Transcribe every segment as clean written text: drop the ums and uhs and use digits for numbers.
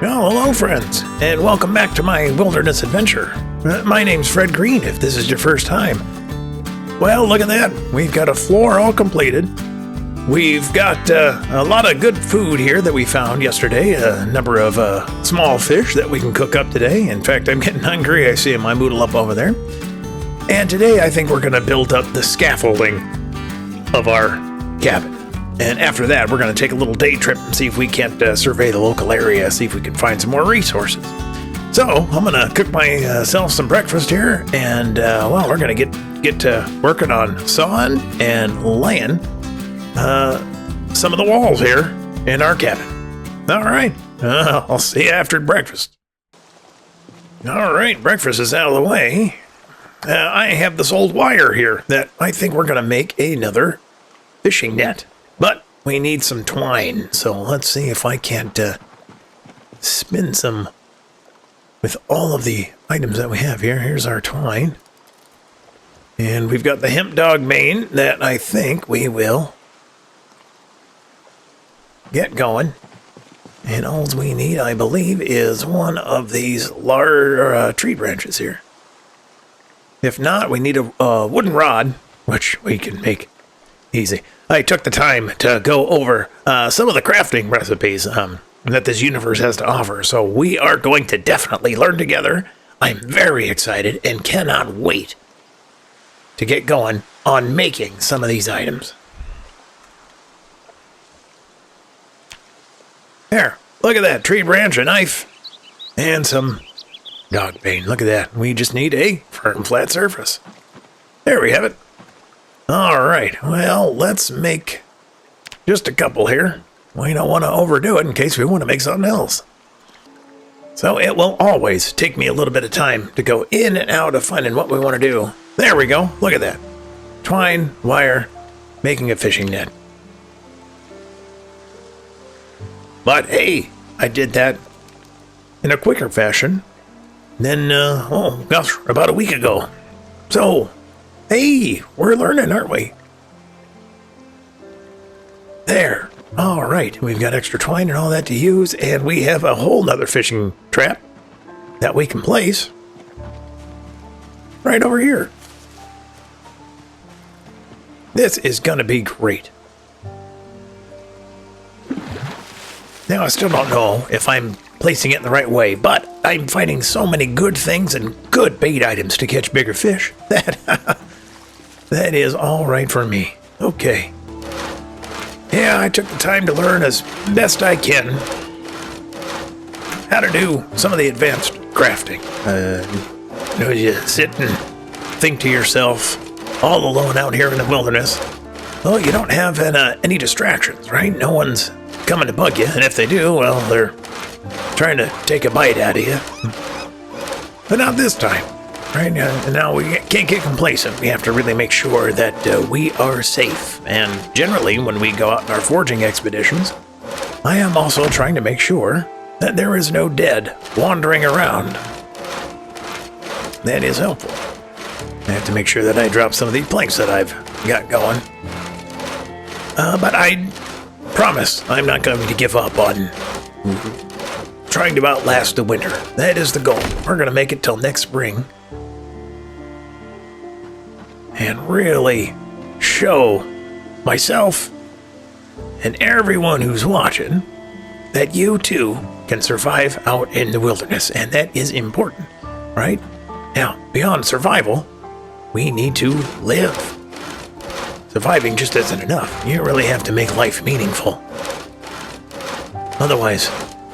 Well, hello friends, and welcome back to my wilderness adventure. My name's Fred Green, if this is your first time. Well, look at that. We've got a floor all completed. We've got a lot of good food here that we found yesterday, a number of small fish that we can cook up today. In fact, I'm getting hungry. I see my moodle up over there. And today I think we're going to build up the scaffolding of our cabin. And after that, we're going to take a little day trip and see if we can't survey the local area, see if we can find some more resources. So I'm going to cook myself some breakfast here, and well, we're going to get to working on sawing and laying some of the walls here in our cabin. All right, I'll see you after breakfast. All right, breakfast is out of the way. I have this old wire here that I think we're going to make another fishing net. But we need some twine, so let's see if I can't spin some with all of the items that we have here. Here's our twine. And we've got the hemp dog mane that I think we will get going. And all we need, I believe, is one of these large tree branches here. If not, we need a wooden rod, which we can make easy. I took the time to go over some of the crafting recipes that this universe has to offer, so we are going to definitely learn together. I'm very excited and cannot wait to get going on making some of these items. There, look at that, tree branch, a knife, and some dog bane. Look at that. We just need a firm, flat surface. There we have it. All right, well, let's make just a couple here. We don't want to overdo it in case we want to make something else. So it will always take me a little bit of time to go in and out of finding what we want to do. There we go. Look at that. Twine, wire, making a fishing net. But hey, I did that in a quicker fashion than, oh gosh, about a week ago. So, hey, we're learning, aren't we? There. All right, we've got extra twine and all that to use, and we have a whole nother fishing trap that we can place right over here. This is going to be great. Now, I still don't know if I'm placing it in the right way, but I'm finding so many good things and good bait items to catch bigger fish that that is all right for me. Okay. Yeah, I took the time to learn as best I can how to do some of the advanced crafting. You sit and think to yourself, all alone out here in the wilderness. Well, you don't have any distractions, right? No one's coming to bug you, and if they do, well, they're trying to take a bite out of you. But not this time. Right now, we can't get complacent. We have to really make sure that we are safe. And generally, when we go out on our foraging expeditions, I am also trying to make sure that there is no dead wandering around. That is helpful. I have to make sure that I drop some of these planks that I've got going. But I promise I'm not going to give up on trying to outlast the winter. That is the goal. We're going to make it till next spring. And really show myself and everyone who's watching that you too can survive out in the wilderness. And that is important, right? Now, beyond survival, we need to live. Surviving just isn't enough. You really have to make life meaningful. Otherwise,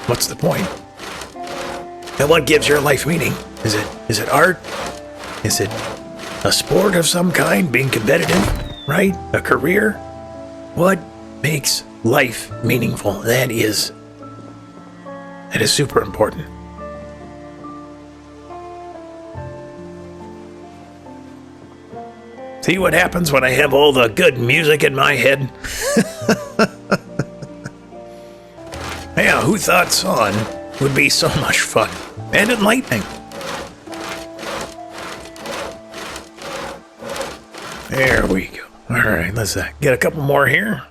what's the point? And what gives your life meaning? Is it art? Is it a sport of some kind, being competitive, right? A career? What makes life meaningful? That is super important. See what happens when I have all the good music in my head? Yeah, who thought sawing would be so much fun and enlightening? There we go. All right, let's get a couple more here.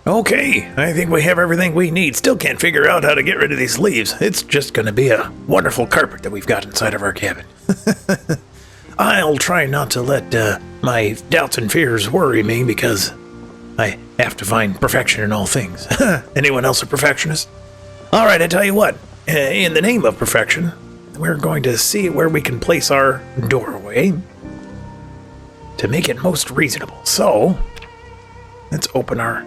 Okay, I think we have everything we need. Still can't figure out how to get rid of these leaves. It's just going to be a wonderful carpet that we've got inside of our cabin. I'll try not to let my doubts and fears worry me because I have to find perfection in all things. Anyone else a perfectionist? All right, I tell you what. In the name of perfection, we're going to see where we can place our doorway to make it most reasonable. So, let's open our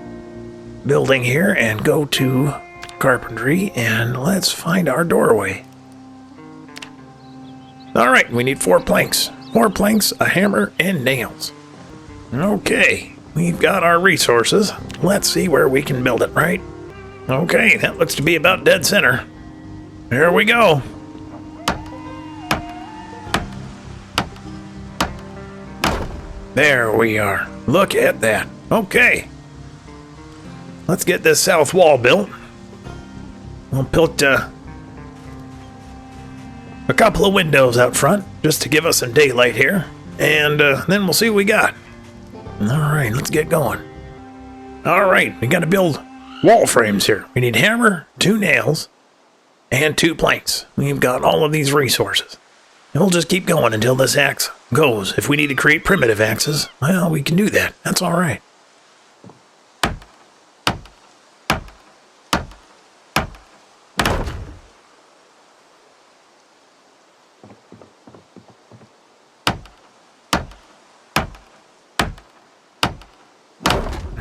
building here and go to carpentry and let's find our doorway. All right, we need 4 planks. 4 planks, a hammer, and nails. Okay, we've got our resources. Let's see where we can build it, right? Okay, that looks to be about dead center. There we go. There we are. Look at that. Okay. Let's get this south wall built. We'll put a couple of windows out front just to give us some daylight here. And then we'll see what we got. All right, let's get going. All right, we got to build wall frames here. We need hammer, 2 nails, and 2 planks. We've got all of these resources. And we'll just keep going until this axe goes. If we need to create primitive axes, well, we can do that. That's all right.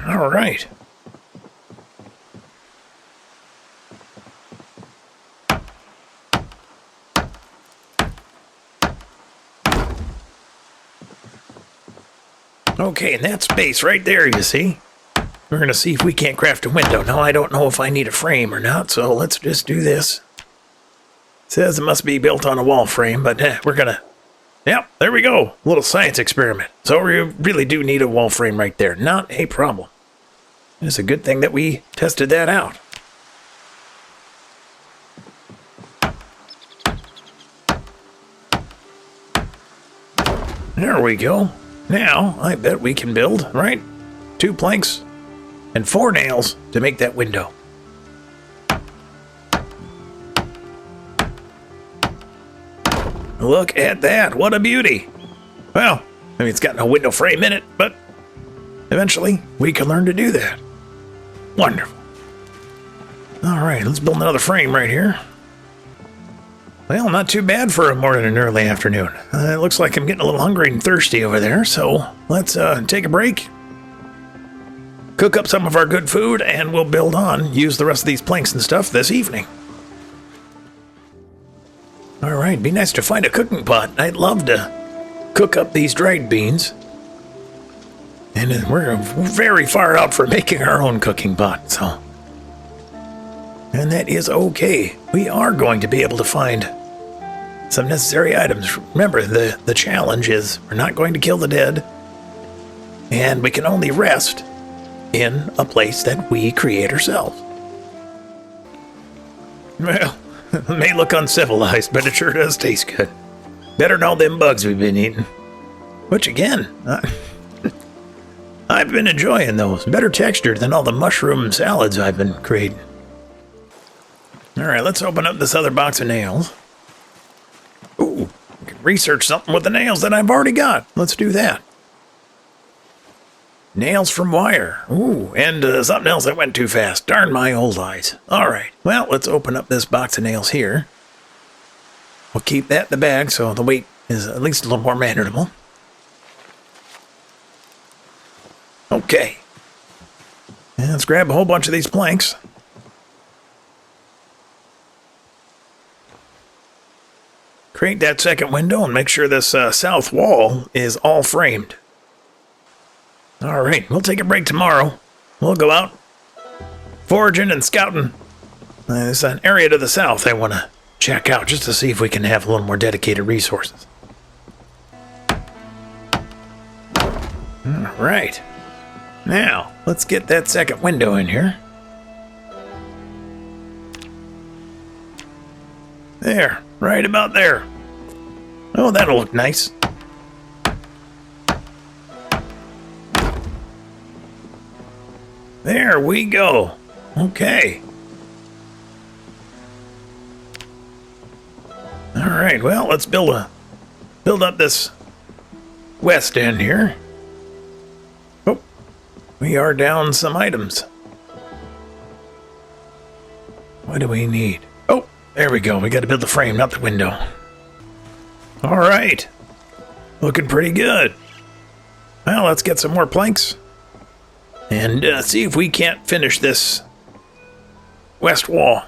All right. Okay, and that space right there, you see? We're going to see if we can't craft a window. Now, I don't know if I need a frame or not, so let's just do this. It says it must be built on a wall frame, but we're going to... Yep, there we go. A little science experiment. So we really do need a wall frame right there. Not a problem. It's a good thing that we tested that out. There we go. Now, I bet we can build, right? 2 planks and 4 nails to make that window. Look at that. What a beauty. Well, I mean, it's got no window frame in it, but eventually we can learn to do that. Wonderful. All right, let's build another frame right here. Well, not too bad for a morning and early afternoon. It looks like I'm getting a little hungry and thirsty over there, so let's take a break, cook up some of our good food, and we'll build on, use the rest of these planks and stuff this evening. All right, be nice to find a cooking pot. I'd love to cook up these dried beans. And we're very far out for making our own cooking pot, so... And that is okay. We are going to be able to find some necessary items. Remember, the challenge is we're not going to kill the dead, and we can only rest in a place that we create ourselves. Well, it may look uncivilized, but it sure does taste good. Better than all them bugs we've been eating. Which, again, I've been enjoying those. Better textured than all the mushroom salads I've been creating. All right, let's open up this other box of nails. Ooh, I can research something with the nails that I've already got. Let's do that. Nails from wire. Ooh, and something else that went too fast. Darn my old eyes. All right, well, let's open up this box of nails here. We'll keep that in the bag so the weight is at least a little more manageable. Okay. And let's grab a whole bunch of these planks. Create that second window and make sure this south wall is all framed. All right, we'll take a break tomorrow. We'll go out foraging and scouting. There's an area to the south I want to check out just to see if we can have a little more dedicated resources. All right. Now, let's get that second window in here. There, right about there. Oh, that'll look nice. There we go. Okay. All right, well, let's build up this west end here. Oh, we are down some items. What do we need? Oh, there we go. We got to build the frame, not the window. All right. Looking pretty good. Well, let's get some more planks and see if we can't finish this west wall.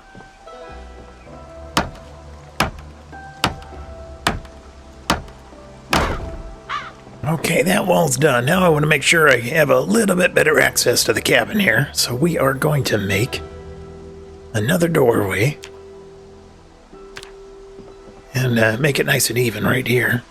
Okay, that wall's done. Now I want to make sure I have a little bit better access to the cabin here. So we are going to make another doorway and make it nice and even right here.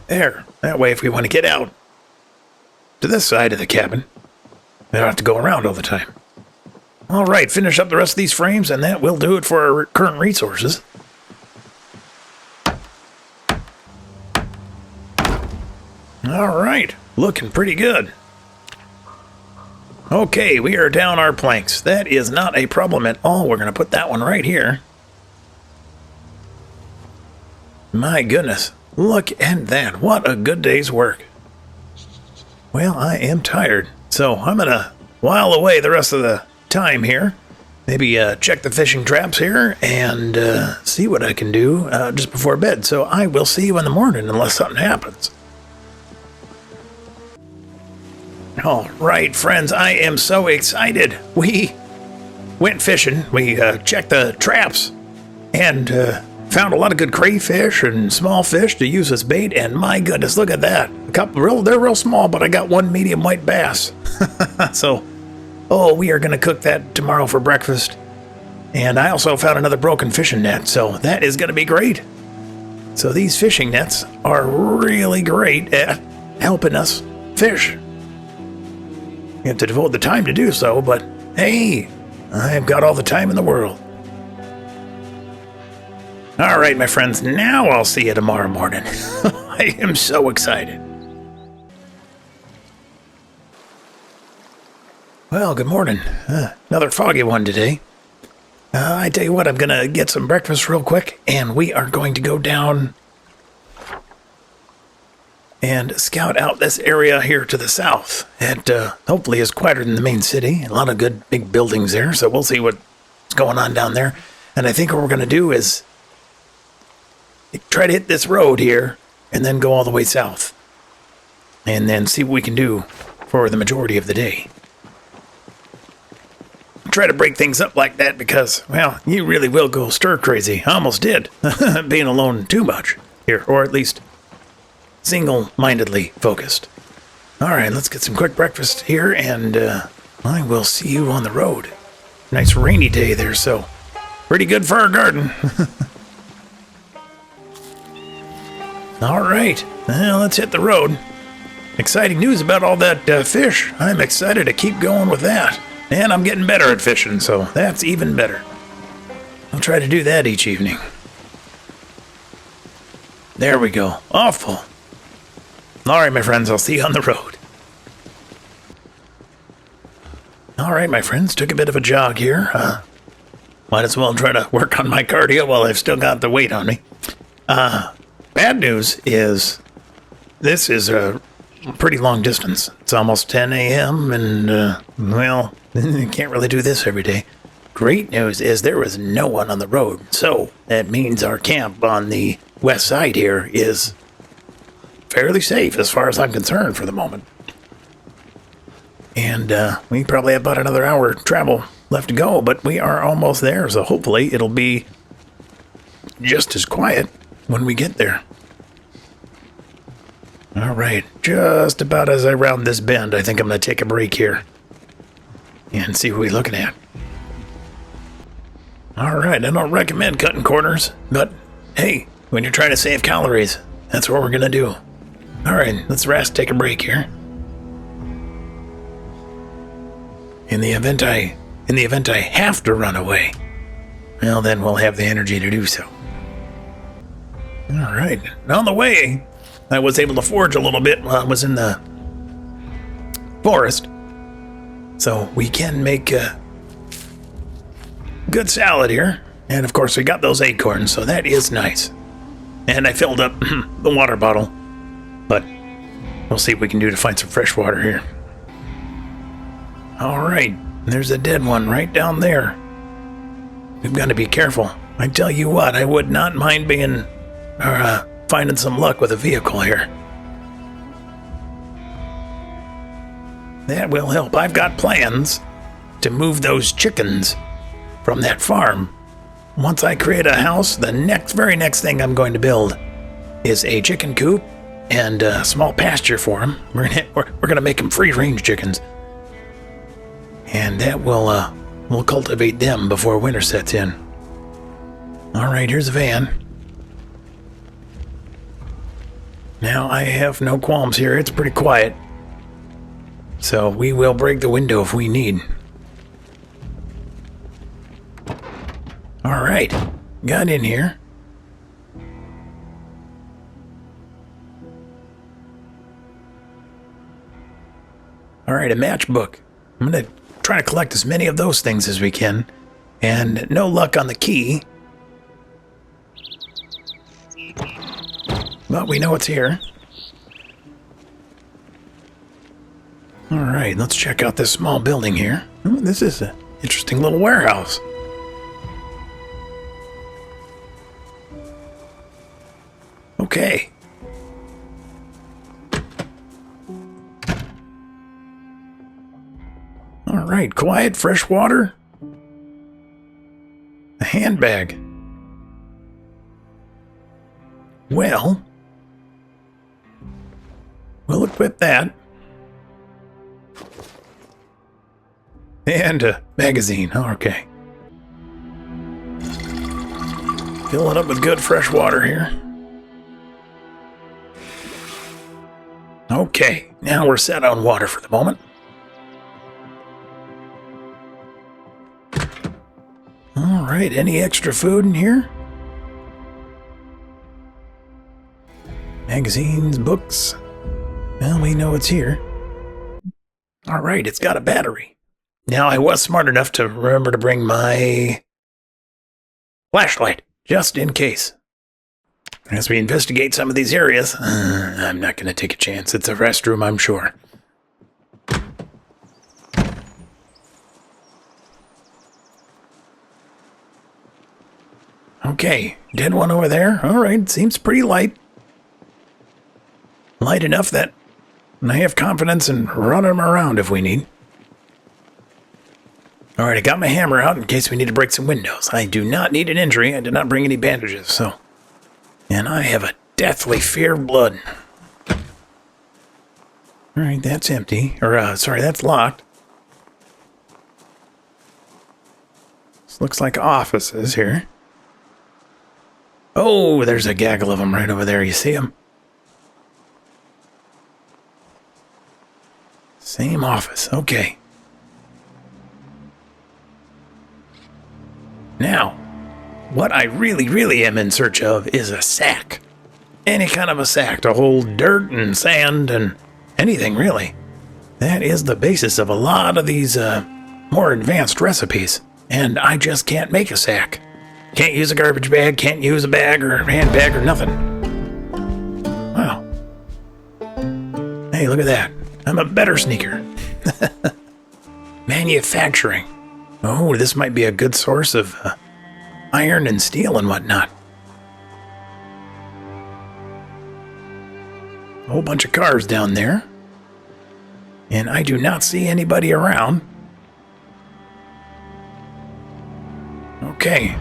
There. That way, if we want to get out to this side of the cabin, we don't have to go around all the time. All right, finish up the rest of these frames, and that will do it for our current resources. All right, looking pretty good. Okay, we are down our planks. That is not a problem at all. We're going to put that one right here. My goodness. Look at that. What a good day's work. Well, I am tired, so I'm going to while away the rest of the time here. Maybe check the fishing traps here and see what I can do just before bed. So I will see you in the morning unless something happens. All right, friends, I am so excited. We went fishing. We checked the traps and found a lot of good crayfish and small fish to use as bait, and my goodness, look at that. A couple they're real small, but I got one medium white bass. So, we are going to cook that tomorrow for breakfast. And I also found another broken fishing net, so that is going to be great. So these fishing nets are really great at helping us fish. You have to devote the time to do so, but hey, I've got all the time in the world. All right, my friends, now I'll see you tomorrow morning. I am so excited. Well, good morning. Another foggy one today. I tell you what, I'm going to get some breakfast real quick, and we are going to go down and scout out this area here to the south. It hopefully is quieter than the main city. A lot of good big buildings there, so we'll see what's going on down there. And I think what we're going to do is try to hit this road here and then go all the way south and then see what we can do for the majority of the day. Try to break things up like that because, well, you really will go stir crazy. I almost did, being alone too much here, or at least single-mindedly focused. All right, let's get some quick breakfast here, and I will see you on the road. Nice rainy day there, so pretty good for our garden. All right, well, let's hit the road. Exciting news about all that fish. I'm excited to keep going with that. And I'm getting better at fishing, so that's even better. I'll try to do that each evening. There we go. Awful. All right, my friends, I'll see you on the road. All right, my friends, took a bit of a jog here. Might as well try to work on my cardio while I've still got the weight on me. Bad news is this is a pretty long distance. It's almost 10 a.m. and, well, you can't really do this every day. Great news is there was no one on the road, so that means our camp on the west side here is fairly safe as far as I'm concerned for the moment. And we probably have about another hour travel left to go, but we are almost there, so hopefully it'll be just as quiet when we get there. All right, just about as I round this bend, I think I'm going to take a break here and see what we're looking at. All right, I don't recommend cutting corners, but hey, when you're trying to save calories, that's what we're going to do. All right, let's rest, take a break here. In the event I have to run away, well, then we'll have the energy to do so. All right. On the way, I was able to forage a little bit while I was in the forest. So we can make a good salad here. And of course, we got those acorns, so that is nice. And I filled up the water bottle. But we'll see what we can do to find some fresh water here. All right. There's a dead one right down there. We've got to be careful. I tell you what, I would not mind finding some luck with a vehicle here. That will help. I've got plans to move those chickens from that farm. Once I create a house, the very next thing I'm going to build is a chicken coop and a small pasture for them. We're gonna make them free-range chickens, and that we'll cultivate them before winter sets in. All right, here's a van. Now I have no qualms here. It's pretty quiet. So we will break the window if we need. All right, got in here. All right, a matchbook. I'm going to try to collect as many of those things as we can. And no luck on the key. But we know it's here. All right, let's check out this small building here. Oh, this is an interesting little warehouse. Okay. All right, quiet, fresh water. A handbag. Well, we'll equip that. And a magazine. Okay. Fill it up with good fresh water here. Okay, now we're set on water for the moment. All right, any extra food in here? Magazines, books. Well, we know it's here. All right, it's got a battery. Now, I was smart enough to remember to bring my flashlight, just in case. As we investigate some of these areas, I'm not going to take a chance. It's a restroom, I'm sure. Okay, dead one over there. All right, seems pretty light. Light enough that I have confidence in running them around if we need. All right, I got my hammer out in case we need to break some windows. I do not need an injury. I did not bring any bandages, so... And I have a deathly fear of blood. All right, that's empty. Sorry, that's locked. This looks like offices here. Oh, there's a gaggle of them right over there. You see them? Same office. Okay. Now, what I really am in search of is a sack. Any kind of a sack to hold dirt and sand and anything, really. That is the basis of a lot of these more advanced recipes. And I just can't make a sack. Can't use a garbage bag, can't use a bag or handbag or nothing. Wow. Hey, look at that. I'm a better sneaker. Manufacturing. Oh, this might be a good source of iron and steel and whatnot. A whole bunch of cars down there. And I do not see anybody around. Okay.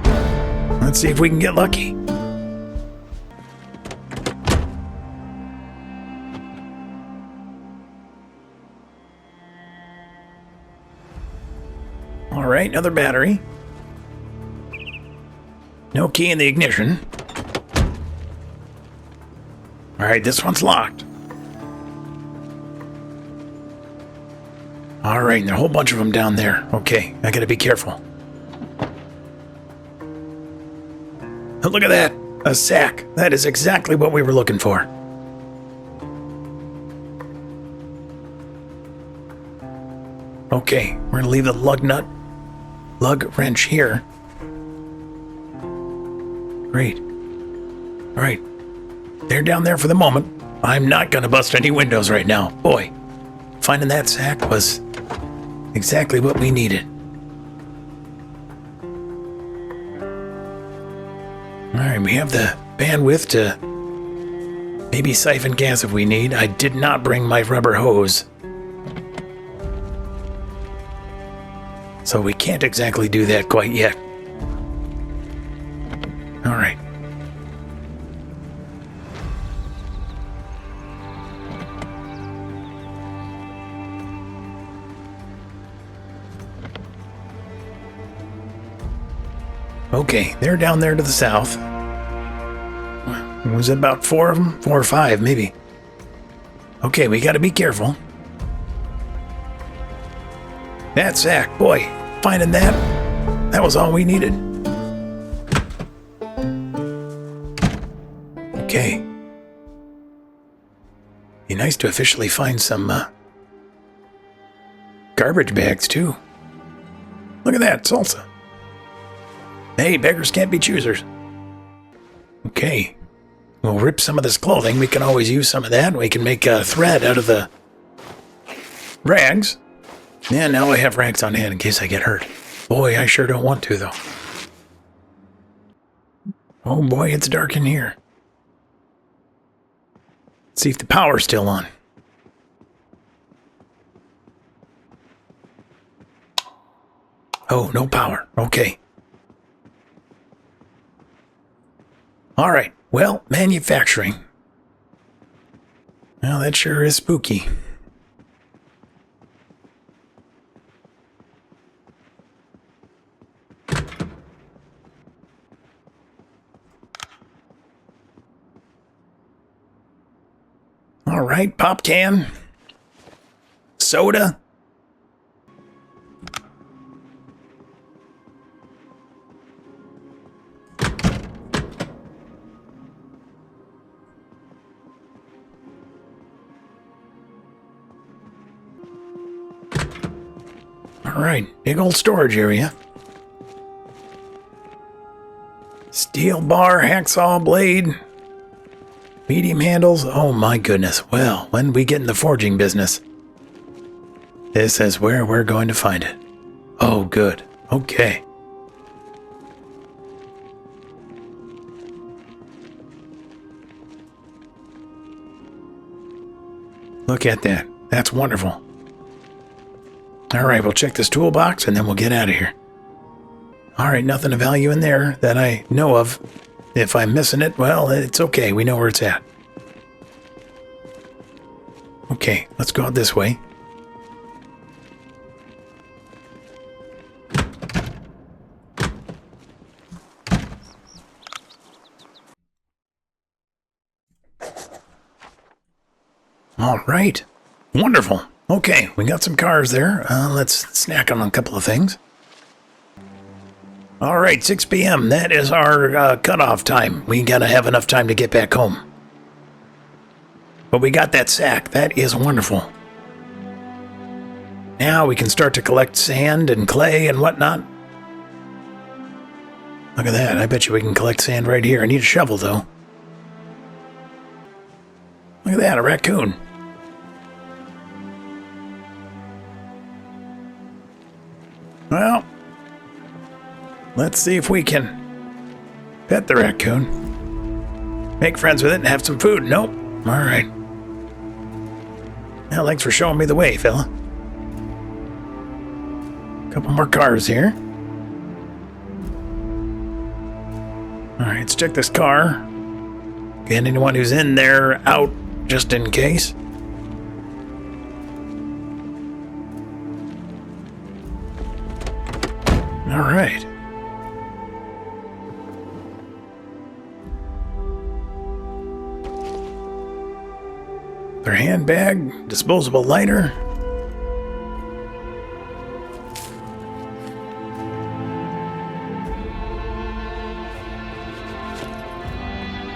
Let's see if we can get lucky. All right, another battery. No key in the ignition. All right, this one's locked. All right, and there are a whole bunch of them down there. Okay, I gotta be careful. Look at that! A sack. That is exactly what we were looking for. Okay, we're gonna leave the lug wrench here. Great. All right, they're down there for the moment. I'm not gonna bust any windows right now. Boy, finding that sack was exactly what we needed. All right, we have the bandwidth to maybe siphon gas if we need. I did not bring my rubber hose, so we can't exactly do that quite yet. All right. Okay, they're down there to the south. Was it about 4 of them? 4 or 5, maybe. Okay, we gotta be careful. That sack, boy, finding that was all we needed. Okay. Be nice to officially find some garbage bags, too. Look at that, salsa. Hey, beggars can't be choosers. Okay. We'll rip some of this clothing. We can always use some of that. We can make a thread out of the rags. Yeah, now I have rags on hand in case I get hurt. Boy, I sure don't want to, though. Oh boy, it's dark in here. Let's see if the power's still on. Oh, no power. Okay. All right. Well, manufacturing. Well, that sure is spooky. All right, pop can. Soda. All right, big old storage area. Steel bar, hacksaw blade, medium handles. Oh my goodness. Well, when we get in the forging business, this is where we're going to find it. Oh, good. Okay. Look at that. That's wonderful. All right, we'll check this toolbox and then we'll get out of here. All right, nothing of value in there that I know of. If I'm missing it, well, it's okay. We know where it's at. Okay, let's go out this way. All right. Wonderful. Okay, we got some cars there. Let's snack on a couple of things. All right, 6 p.m. That is our cutoff time. We gotta have enough time to get back home. But we got that sack. That is wonderful. Now we can start to collect sand and clay and whatnot. Look at that. I bet you we can collect sand right here. I need a shovel, though. Look at that, a raccoon. Well, let's see if we can pet the raccoon. Make friends with it and have some food. Nope. All right. Well, thanks for showing me the way, fella. Couple more cars here. All right, let's check this car. Get anyone who's in there out just in case. All right. Their handbag, disposable lighter.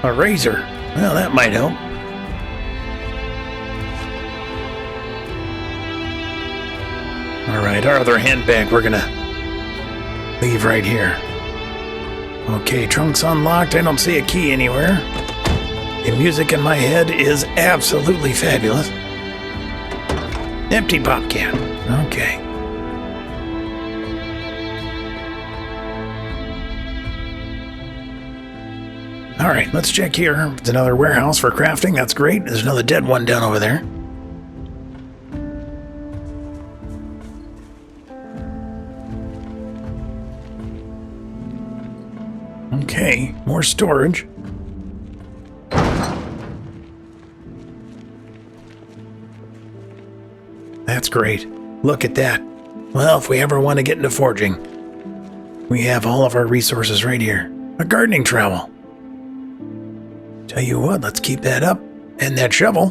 A razor. Well, that might help. Alright, our other handbag we're gonna leave right here. Okay, trunk's unlocked. I don't see a key anywhere. The music in my head is absolutely fabulous. Empty pop can. Okay. Alright, let's check here. It's another warehouse for crafting. That's great. There's another dead one down over there. Okay, more storage. That's great. Look at that. Well, if we ever want to get into forging, we have all of our resources right here. A gardening trowel. Tell you what, let's keep that up. And that shovel.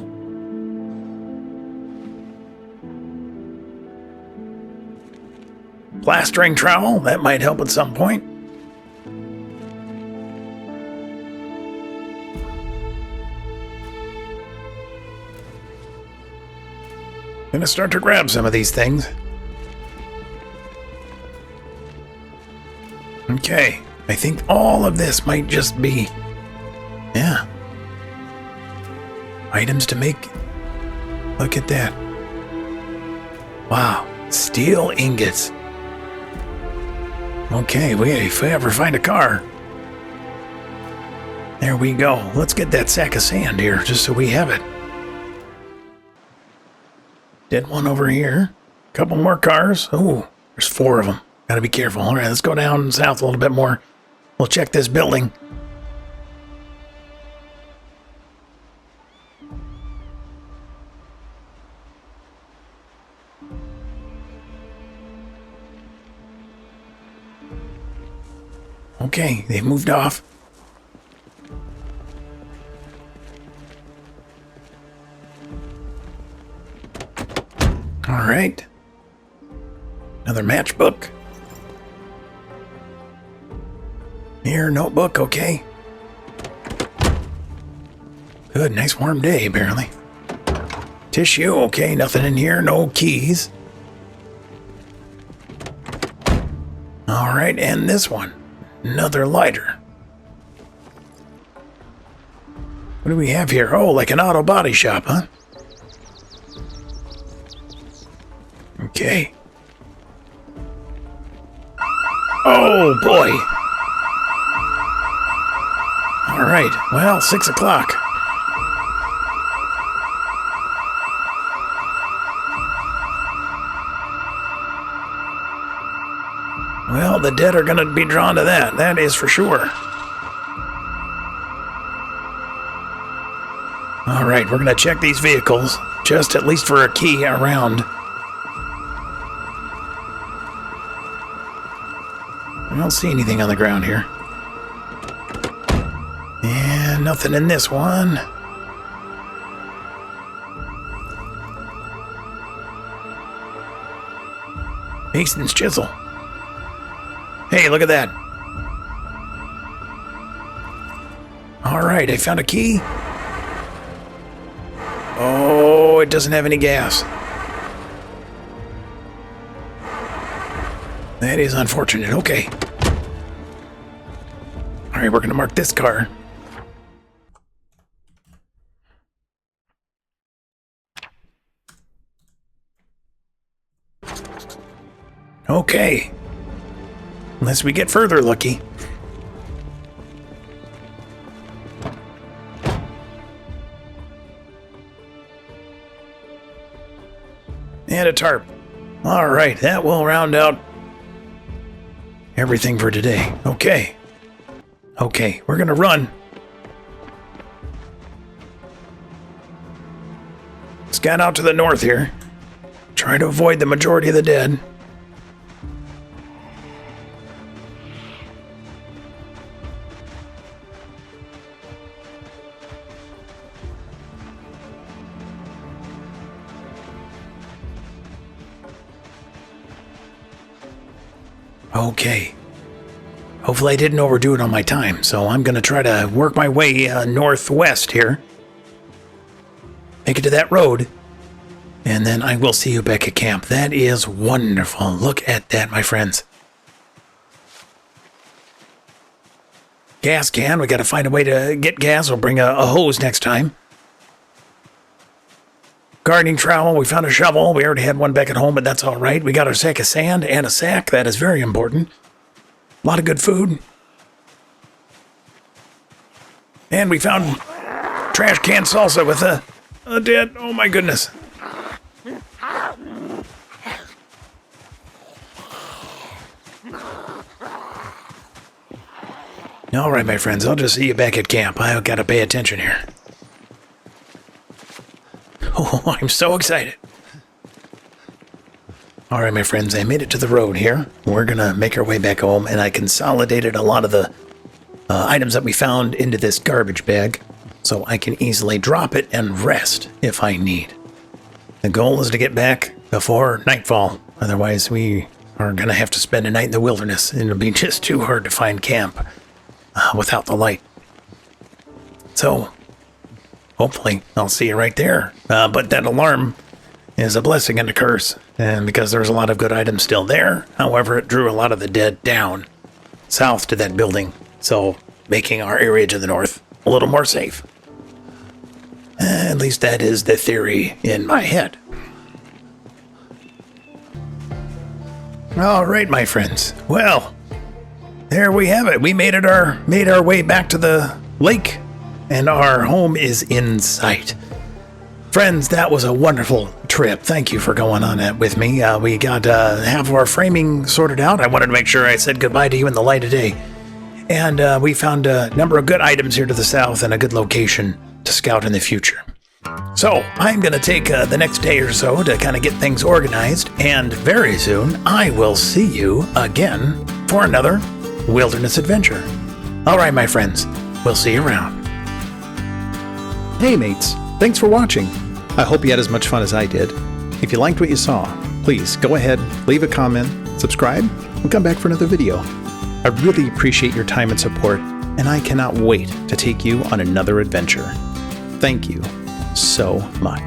Plastering trowel, that might help at some point. Gonna start to grab some of these things. Okay, I think all of this might just be, yeah, items to make. Look at that. Wow, steel ingots. Okay, if we ever find a car. There we go. Let's get that sack of sand here, just so we have it. Dead one over here. Couple more cars. Oh, there's 4 of them. Gotta be careful. All right, let's go down south a little bit more. We'll check this building. Okay, they've moved off. All right. Another matchbook. Here, notebook, okay. Good, nice warm day, apparently. Tissue, okay, nothing in here, no keys. All right, and this one. Another lighter. What do we have here? Oh, like an auto body shop, huh? Okay. Oh, boy. All right. Well, 6 o'clock. Well, the dead are going to be drawn to that. That is for sure. All right. We're going to check these vehicles, just at least for a key around. I don't see anything on the ground here. And nothing in this one. Mason's chisel. Hey, look at that. All right, I found a key. Oh, it doesn't have any gas. That is unfortunate. Okay. All right, we're going to mark this car. Okay. Unless we get further lucky. And a tarp. All right, that will round out everything for today. Okay. Okay, we're gonna run. Scan out to the north here. Try to avoid the majority of the dead. Okay. Hopefully I didn't overdo it on my time, so I'm going to try to work my way northwest here. Make it to that road, and then I will see you back at camp. That is wonderful. Look at that, my friends. Gas can. We got to find a way to get gas. We'll bring a hose next time. Gardening trowel. We found a shovel. We already had one back at home, but that's all right. We got our sack of sand and a sack. That is very important. A lot of good food. And we found trash can salsa with a dead. Oh my goodness. All right, my friends. I'll just see you back at camp. I've got to pay attention here. Oh, I'm so excited. All right, my friends, I made it to the road here. We're going to make our way back home, and I consolidated a lot of the items that we found into this garbage bag so I can easily drop it and rest if I need. The goal is to get back before nightfall. Otherwise, we are going to have to spend a night in the wilderness. It'll be just too hard to find camp without the light. So, hopefully, I'll see you right there. But that alarm is a blessing and a curse, and because there's a lot of good items still there. However, it drew a lot of the dead down south to that building, so making our area to the north a little more safe. At least that is the theory in my head. All right, my friends. Well, there we have it. We made our way back to the lake, and our home is in sight. Friends, that was a wonderful trip. Thank you for going on that with me. We got half of our framing sorted out. I wanted to make sure I said goodbye to you in the light of day. And we found a number of good items here to the south and a good location to scout in the future. So I'm going to take the next day or so to kind of get things organized. And very soon, I will see you again for another wilderness adventure. All right, my friends, we'll see you around. Hey, mates. Thanks for watching. I hope you had as much fun as I did. If you liked what you saw, please go ahead, leave a comment, subscribe, and come back for another video. I really appreciate your time and support, and I cannot wait to take you on another adventure. Thank you so much.